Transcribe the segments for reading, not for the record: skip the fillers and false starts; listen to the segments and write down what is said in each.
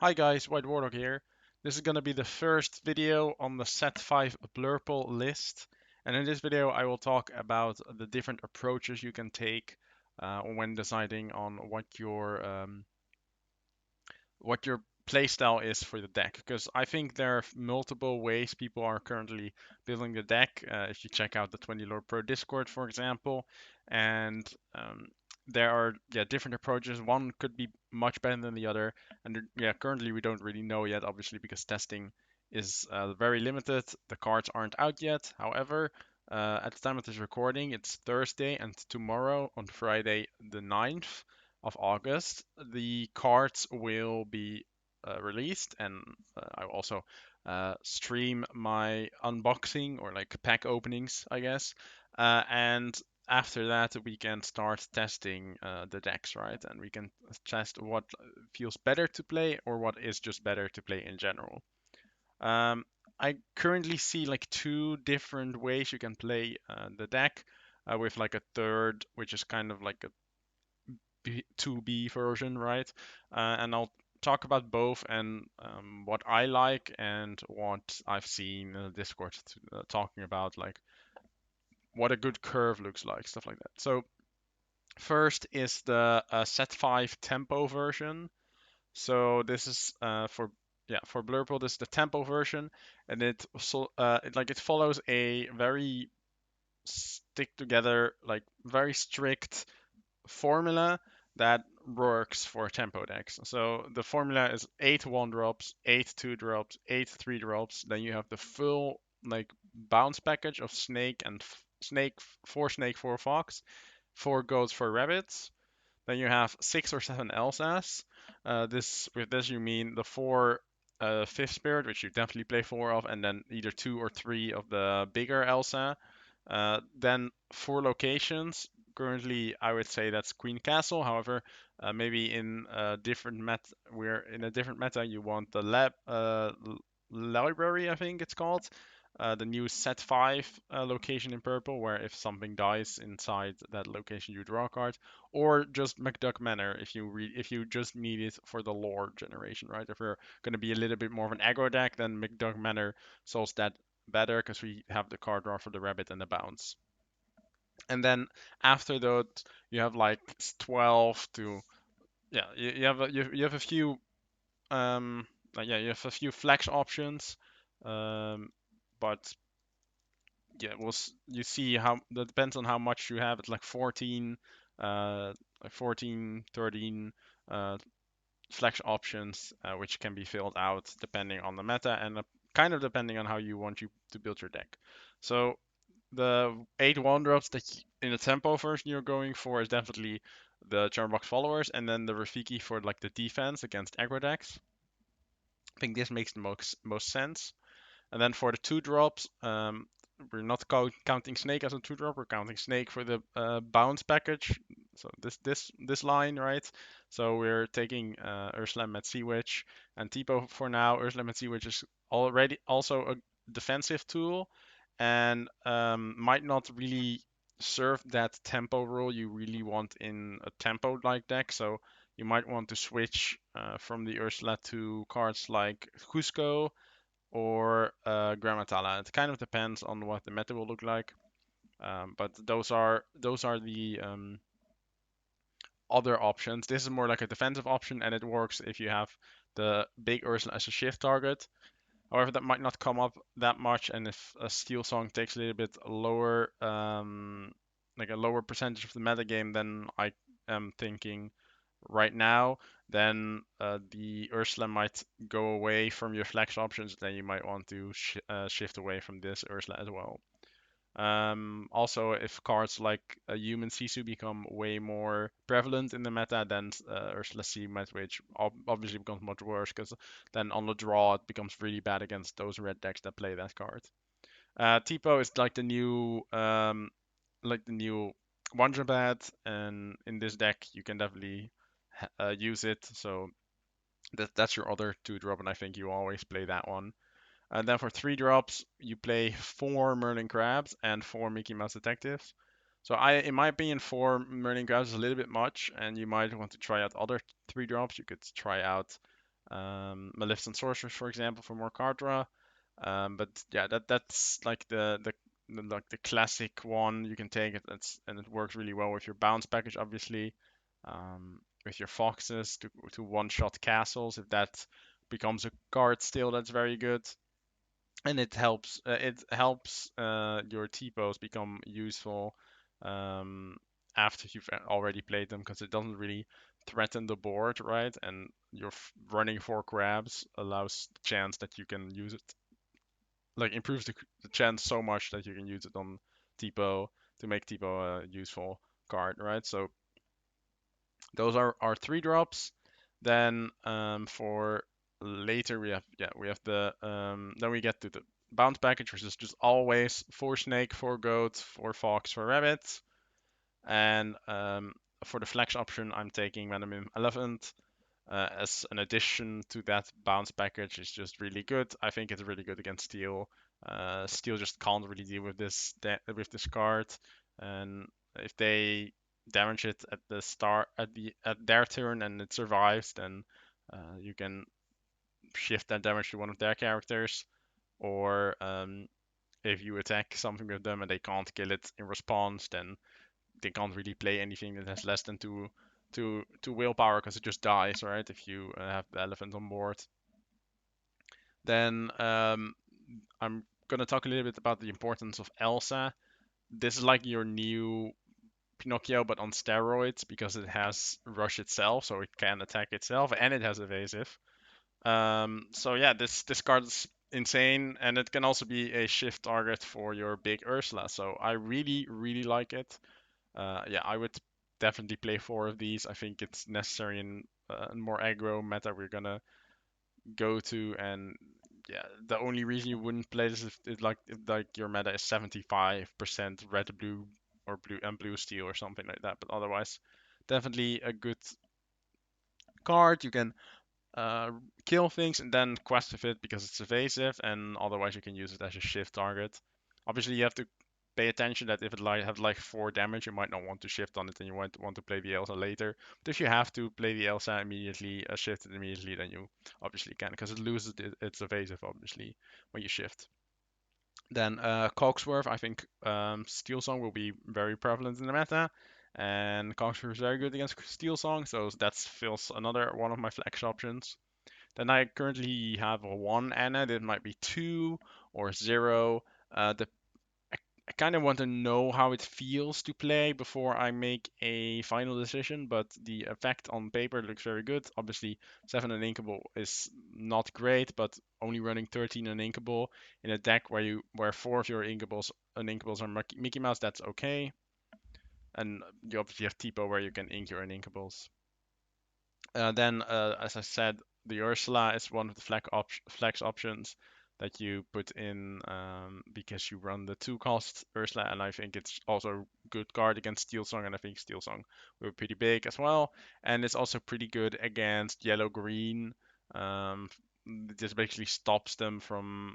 Hi guys, White Warlock here. This is going to be the first video on the set 5 Blurple list. And in this video I will talk about the different approaches you can take when deciding on what your playstyle is for the deck. Because I think there are multiple ways people are currently building the deck. If you check out the 20 Lord Pro Discord, for example, and there are different approaches. One could be much better than the other, and currently we don't really know yet, obviously, because testing is very limited. The cards aren't out yet. However, at the time of this recording, it's Thursday, and tomorrow, on Friday the 9th of August, the cards will be released, and I will also stream my unboxing or like pack openings, I guess. And after that, we can start testing the decks, right? And we can test what feels better to play or what is just better to play in general. Um, I currently see like two different ways you can play the deck, with like a third, which is kind of like a 2B version, right? And I'll talk about both and what I like and what I've seen in the Discord talking about, like what a good curve looks like, stuff like that. So first is the set 5 tempo version. So this is for Blurple, this is the tempo version, and it follows a very stick together, like very strict formula that works for tempo decks. So the formula is 8 1 drops, 8 2 drops, 8 3 drops. Then you have the full like bounce package of snake and snake, 4 snake, 4 fox, 4 goats, 4 rabbits. Then you have 6 or 7 Elsas. With this you mean the 4 fifth spirit, which you definitely play 4 of, and then either 2 or 3 of the bigger Elsa. Then 4 locations. Currently, I would say that's Queen Castle. However, maybe in a different meta, you want the library, I think it's called. The new set 5 location in purple, where if something dies inside that location, you draw a card, or just McDuck Manor if you just need it for the lore generation, right? If we're going to be a little bit more of an aggro deck, then McDuck Manor solves that better because we have the card draw for the rabbit and the bounce. And then after that, you have like 12 to you have a few you have a few flex options, um, but you see how that depends on how much you have. It's like 14, 13 uh, flex options, which can be filled out depending on the meta and kind of depending on how you want you to build your deck. So the 8 one drops that in the tempo version you're going for is definitely the Charmbox followers, and then the Rafiki for like the defense against aggro decks. I think this makes the most sense. And then for the 2 drops, we're not counting Snake as a 2 drop. We're counting Snake for the bounce package. So this line, right? So we're taking Ursula Met Sea Witch and Tipo for now. Ursula Met Sea Witch is already also a defensive tool and might not really serve that tempo role you really want in a tempo like deck. So you might want to switch from the Ursula to cards like Cusco or Grammatala. It kind of depends on what the meta will look like. But those are the other options. This is more like a defensive option, and it works if you have the big Ursula as a shift target. However, that might not come up that much, and if a Steel Song takes a little bit lower, like a lower percentage of the meta game than I am thinking right now, then the Ursula might go away from your flex options. Then you might want to shift away from this Ursula as well. Also, if cards like a human Sisu become way more prevalent in the meta, then Ursula Seamet, which obviously becomes much worse because then on the draw it becomes really bad against those red decks that play that card. Tipo is like the new Wonder Bat, and in this deck you can definitely use it. So that's your other 2 drop, and I think you always play that one. And then for 3 drops, you play 4 Merlin Crabs and 4 Mickey Mouse Detectives. So in my opinion, 4 Merlin Crabs is a little bit much, and you might want to try out other 3 drops. You could try out Maleficent Sorceress, for example, for more card draw. But yeah, that's like like the classic one you can take it. And it works really well with your bounce package, obviously, with your foxes to one-shot castles. If that becomes a card still, that's very good. And it helps your T-pose become useful um, after you've already played them because it doesn't really threaten the board, right? And your running 4 crabs allows the chance that you can use it, like improves the chance so much that you can use it on Tipo to make Tipo a useful card, right? So those are our 3 drops. Then for later we have the then we get to the bounce package, which is just always 4 snake, 4 goat, 4 fox, 4 rabbit. And for the flex option, I'm taking Venom Elephant as an addition to that bounce package. Is just really good. I think it's really good against Steel. Steel just can't really deal with this card, and if they damage it at the start at their turn and it survives, then you can shift that damage to one of their characters, or if you attack something with them and they can't kill it in response, then they can't really play anything that has less than two willpower because it just dies, right? If you have the elephant on board. Then I'm gonna talk a little bit about the importance of Elsa. This is like your new Pinocchio, but on steroids because it has rush itself, so it can attack itself, and it has evasive. So yeah, this card is insane, and it can also be a shift target for your big Ursula. So I really like it. Yeah, I would definitely play 4 of these. I think it's necessary in more aggro meta we're gonna go to, and yeah, the only reason you wouldn't play this if your meta is 75% red blue or blue and blue steel or something like that. But otherwise, definitely a good card. You can uh, kill things and then quest with it because it's evasive, and otherwise you can use it as a shift target. Obviously, you have to pay attention that if it have like 4 damage, you might not want to shift on it, and you might want to play the Elsa later. But if you have to play the Elsa immediately, shift it immediately, then you obviously can because it loses its evasive obviously when you shift. Then Cogsworth, I think Steel Song will be very prevalent in the meta, and Cogsworth is very good against Steel Song, so that's feels another one of my flex options. Then I currently have a 1 Anna. It might be 2 or 0. The I kind of want to know how it feels to play before I make a final decision, but the effect on paper looks very good. Obviously, 7 uninkable is not great, but only running 13 uninkable in a deck where 4 of your uninkables are Mickey Mouse, that's okay. And you obviously have Tipo where you can ink your uninkables. Then, as I said, the Ursula is one of the flex options that you put in because you run the 2 cost Ursula, and I think it's also a good card against Steel Song, and I think Steel Song will be pretty big as well. And it's also pretty good against Yellow Green. Um, this basically stops them from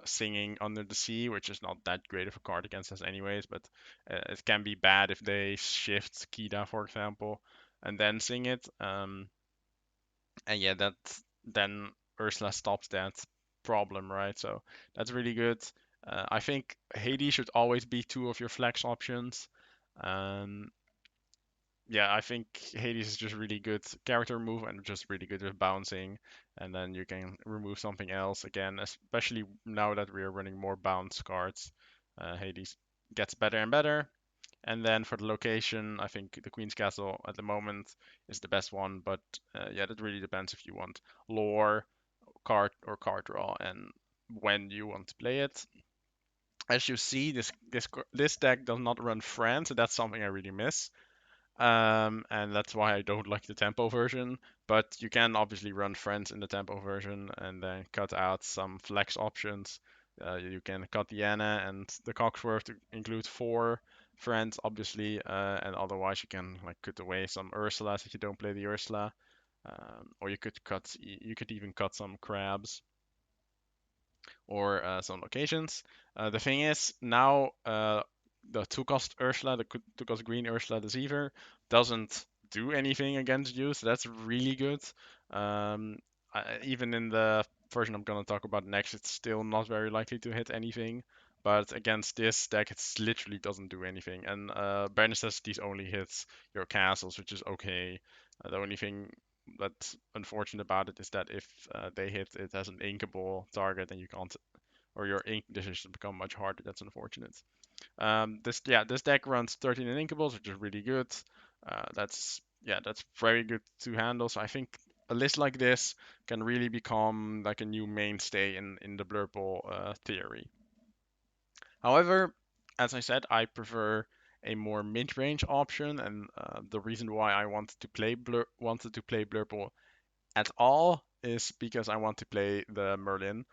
singing Under the Sea, which is not that great of a card against us anyways, but it can be bad if they shift Kida, for example, and then sing it. And yeah, that then Ursula stops that problem, right? So that's really good. I think Hades should always be 2 of your flex options. Um, yeah, I think Hades is just really good character move and just really good with bouncing. And then you can remove something else again, especially now that we are running more bounce cards. Hades gets better and better. And then for the location, I think the Queen's Castle at the moment is the best one. But yeah, that really depends if you want lore, card draw, and when you want to play it. As you see, this deck does not run friends, so that's something I really miss. And that's why I don't like the tempo version. But you can obviously run friends in the tempo version and then cut out some flex options. You can cut the Anna and the Cogsworth to include 4 friends, obviously, and otherwise you can like cut away some Ursulas if you don't play the Ursula, or you could even cut some crabs or some locations. The thing is, now the 2 cost Ursula, the 2 cost green Ursula Deceiver, doesn't do anything against you, so that's really good. Um, even in the version I'm gonna talk about next, it's still not very likely to hit anything. But against this deck, it literally doesn't do anything. And Bare Necessities only hits your castles, which is okay. The only thing that's unfortunate about it is that if they hit it as an inkable target, and you can't, or your ink decisions become much harder. That's unfortunate. This deck runs 13 inkables, which is really good. That's very good to handle. So I think a list like this can really become like a new mainstay in the Blurple theory. However, as I said, I prefer a more mid-range option, and the reason why I wanted to play Blurple at all is because I want to play the Merlin,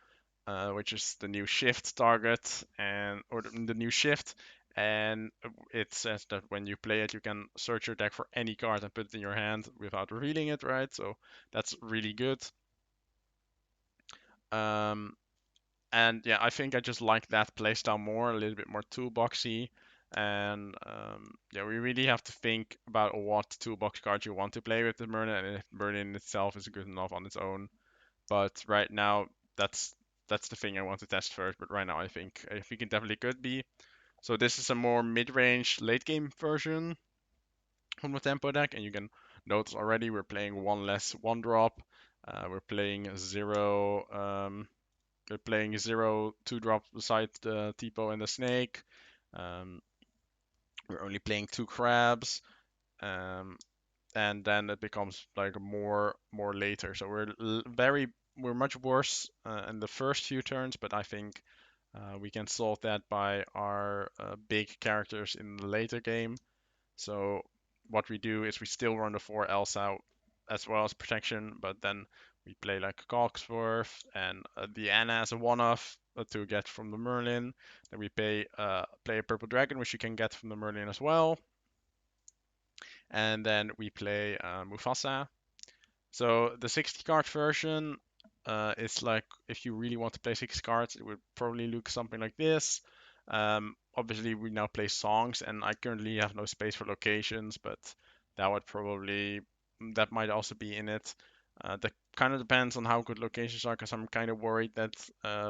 which is the new shift target or the new shift, and it says that when you play it, you can search your deck for any card and put it in your hand without revealing it, right? So that's really good. Um, and yeah, I think I just like that playstyle more, a little bit more toolboxy. And yeah, we really have to think about what toolbox cards you want to play with the Merlin, and if Merlin itself is good enough on its own. But right now, that's that's the thing I want to test first. But right now, I think it definitely could be. So this is a more mid-range, late-game version from the tempo deck, and you can notice already we're playing one less one drop. We're playing zero. We're playing zero two drop beside the Tipo and the Snake. Um, we're only playing two crabs. Um, and then it becomes like more later. So we're much worse in the first few turns, but I think we can solve that by our big characters in the later game. So what we do is we still run the four else out as well as protection, but then we play like Cogsworth and the Anna as a one-off to get from the Merlin. Then we play a Purple Dragon, which you can get from the Merlin as well. And then we play Mufasa. So the 60 card version is like if you really want to play 60 cards, it would probably look something like this. Obviously, we now play songs, and I currently have no space for locations, but that might also be in it. That kind of depends on how good locations are, because I'm kind of worried that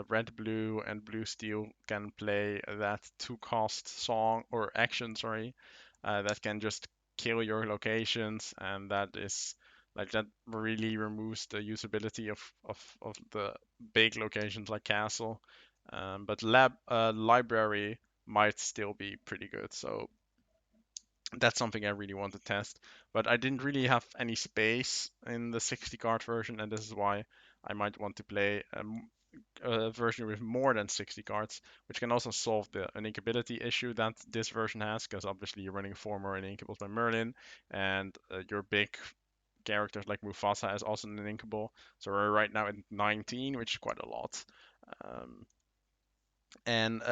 red, blue, and blue steel can play that two cost song or action, sorry, that can just kill your locations, and that is like that really removes the usability of the big locations like castle. But library might still be pretty good. So that's something I really want to test. But I didn't really have any space in the 60 card version, and this is why I might want to play a version with more than 60 cards, which can also solve the uninkability issue that this version has, because obviously you're running four more uninkables by Merlin, and your big characters like Mufasa is also an uninkable. So we're right now at 19, which is quite a lot. Um, and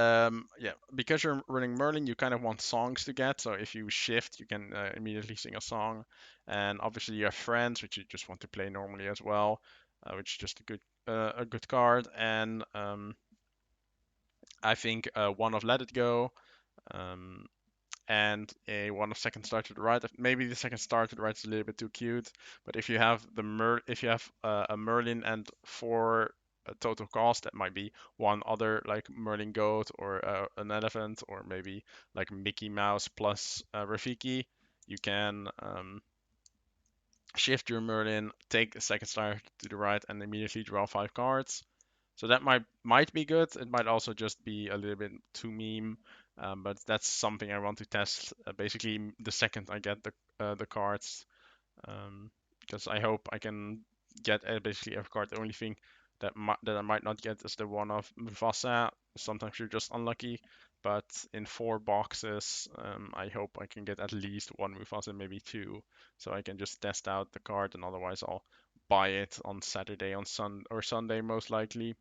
yeah, because you're running Merlin, you kind of want songs to get. So if you shift, you can immediately sing a song. And obviously you have friends, which you just want to play normally as well, which is just a good card. And I think one of Let It Go. Um, and a one of second star to the right. Maybe the second star to the right is a little bit too cute, but if you have if you have a Merlin and four total cost, that might be one other like Merlin goat or an elephant, or maybe like Mickey Mouse plus Rafiki. You can shift your Merlin, take a second star to the right, and immediately draw five cards. So that might be good. It might also just be a little bit too meme, but that's something I want to test. Basically, the second I get the cards, because I hope I can get basically every card. The only thing that I might not get is the one of Mufasa. Sometimes you're just unlucky, but in four boxes, I hope I can get at least one Mufasa, maybe two, so I can just test out the card, and otherwise I'll buy it on Saturday, on Sunday most likely.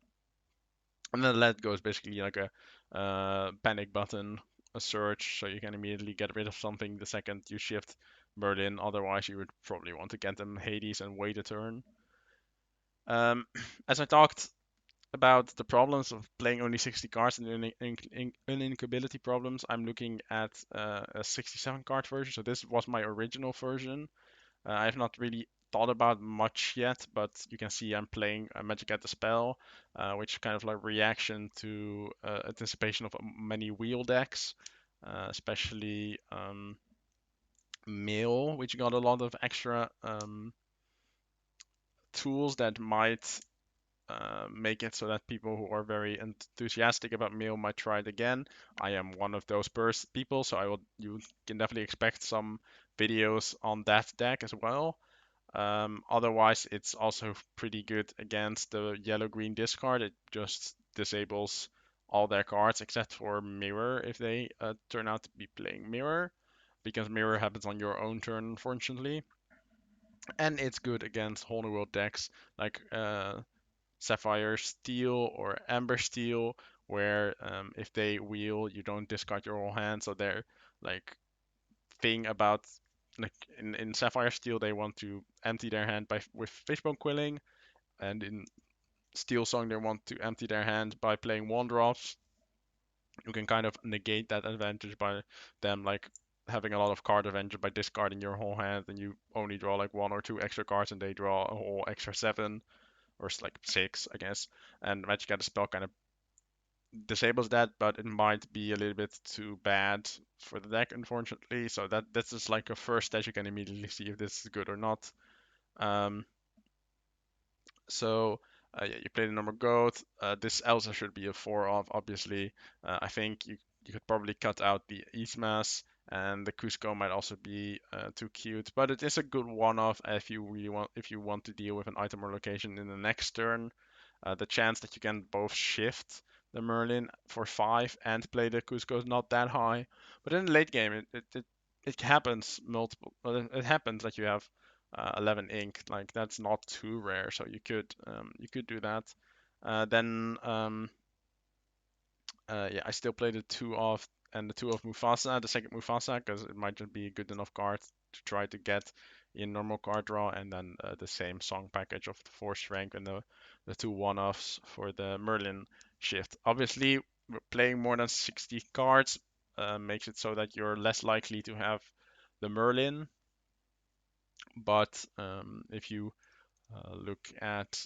And then let go is basically like a panic button, a search, so you can immediately get rid of something the second you shift Merlin. Otherwise, you would probably want to get them Hades and wait a turn. As I talked about the problems of playing only 60 cards and uninkability problems, I'm looking at a 67 card version. So this was my original version. I've not really thought about much yet, but you can see I'm playing Magic at the Spell, which kind of like reaction to anticipation of many wheel decks, especially Mill, which got a lot of extra tools that might make it so that people who are very enthusiastic about Mill might try it again. I am one of those people, so you can definitely expect some videos on that deck as well. Otherwise, it's also pretty good against the yellow-green discard. It just disables all their cards except for Mirror if they turn out to be playing Mirror, because Mirror happens on your own turn, unfortunately. And it's good against whole new world decks like Sapphire Steel or Amber Steel, where if they wheel, you don't discard your whole hand. So their like thing about like in Sapphire Steel, they want to empty their hand with Fishbone Quilling, and in Steel Song, they want to empty their hand by playing one drops. You can kind of negate that advantage by them like having a lot of card advantage by discarding your whole hand, and you only draw like one or two extra cards, and they draw a whole extra seven or like six, I guess. And Magic at the Spell kind of disables that, but it might be a little bit too bad for the deck, unfortunately. So that's just like a first test. You can immediately see if this is good or not. Um, so yeah, you play the normal goat. This Elsa should be a 4 off, obviously. I think you could probably cut out the Ismas, and the Cusco might also be too cute, but it is a good one off if you want to deal with an item or location in the next turn. The chance that you can both shift the Merlin for 5 and play the Cusco is not that high. But in the late game, it happens multiple. Well, it happens that you have 11 ink. Like that's not too rare, so you could do that. Then yeah, I still play the 2 of and the 2 of Mufasa, the second Mufasa, because it might just be a good enough card to try to get in normal card draw, and then the same song package of the 4 strength and the 2 one-offs for the Merlin shift. Obviously, playing more than 60 cards makes it so that you're less likely to have the Merlin, but if you look at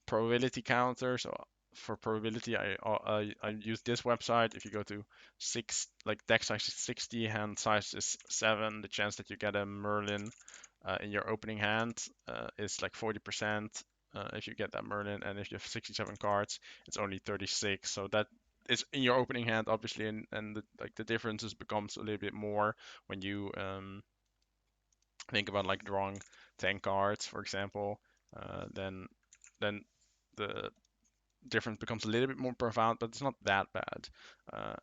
probability counter. So for probability, I use this website. If you go to deck size is 60, hand size is 7, the chance that you get a Merlin in your opening hand is like 40% if you get that Merlin, and if you have 67 cards, it's only 36. So that is in your opening hand, obviously, and the differences becomes a little bit more when you think about like drawing 10 cards, for example. Then the difference becomes a little bit more profound, but it's not that bad.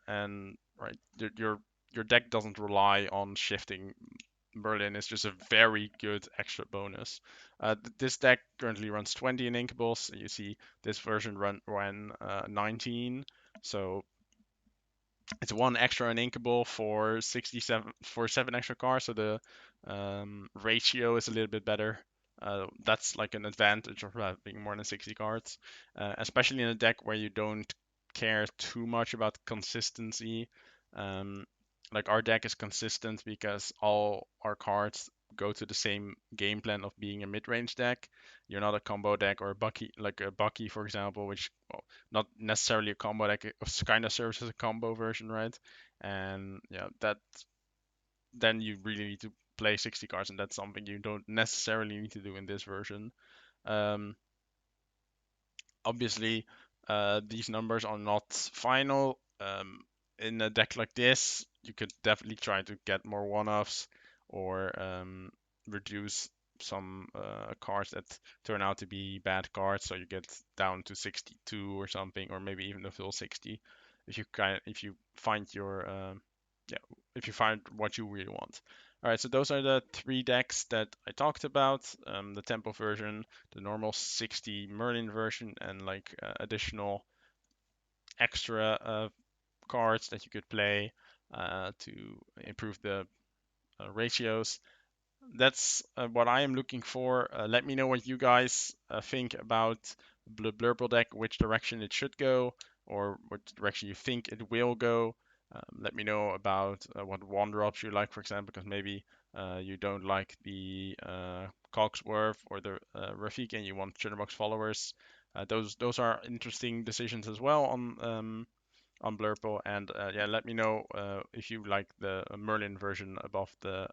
And right, your deck doesn't rely on shifting Merlin. It's just a very good extra bonus. This deck currently runs 20 in Inkables. You see this version ran 19. So it's one extra uninkable for 67 for 7 extra cards, so the ratio is a little bit better. That's like an advantage of having more than 60 cards, especially in a deck where you don't care too much about consistency. Like our deck is consistent because all our cards go to the same game plan of being a mid-range deck. You're not a combo deck or a Bucky, like a Bucky, for example, which well, not necessarily a combo deck. It kind of serves as a combo version, right? And yeah, that then you really need to play 60 cards, and that's something you don't necessarily need to do in this version. Um, Obviously, these numbers are not final. In a deck like this, you could definitely try to get more one-offs or reduce some cards that turn out to be bad cards, so you get down to 62 or something, or maybe even a full 60, if you find your yeah, if you find what you really want. All right, so those are the 3 decks that I talked about: the tempo version, the normal 60 Merlin version, and like additional extra cards that you could play to improve the ratios. That's what I am looking for. Let me know what you guys think about the Blurple deck, which direction it should go, or which direction you think it will go. Let me know about what one drops you like, for example, because maybe you don't like the Cogsworth or the Rafik, and you want Chatterbox followers. Those are interesting decisions as well on Blurple, and yeah, let me know if you like the Merlin version above the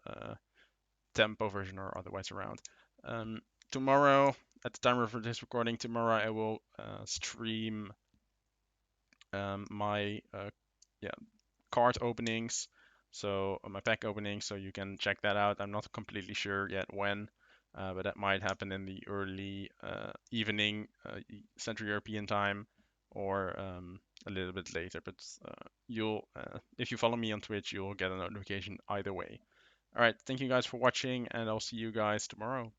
Tempo version or otherwise around. Um, Tomorrow, at the time of this recording, tomorrow I will stream my yeah card openings, so my pack openings, so you can check that out. I'm not completely sure yet when, but that might happen in the early evening Central European time, or a little bit later. But you'll if you follow me on Twitch, you'll get a notification either way. All right, thank you guys for watching, and I'll see you guys tomorrow.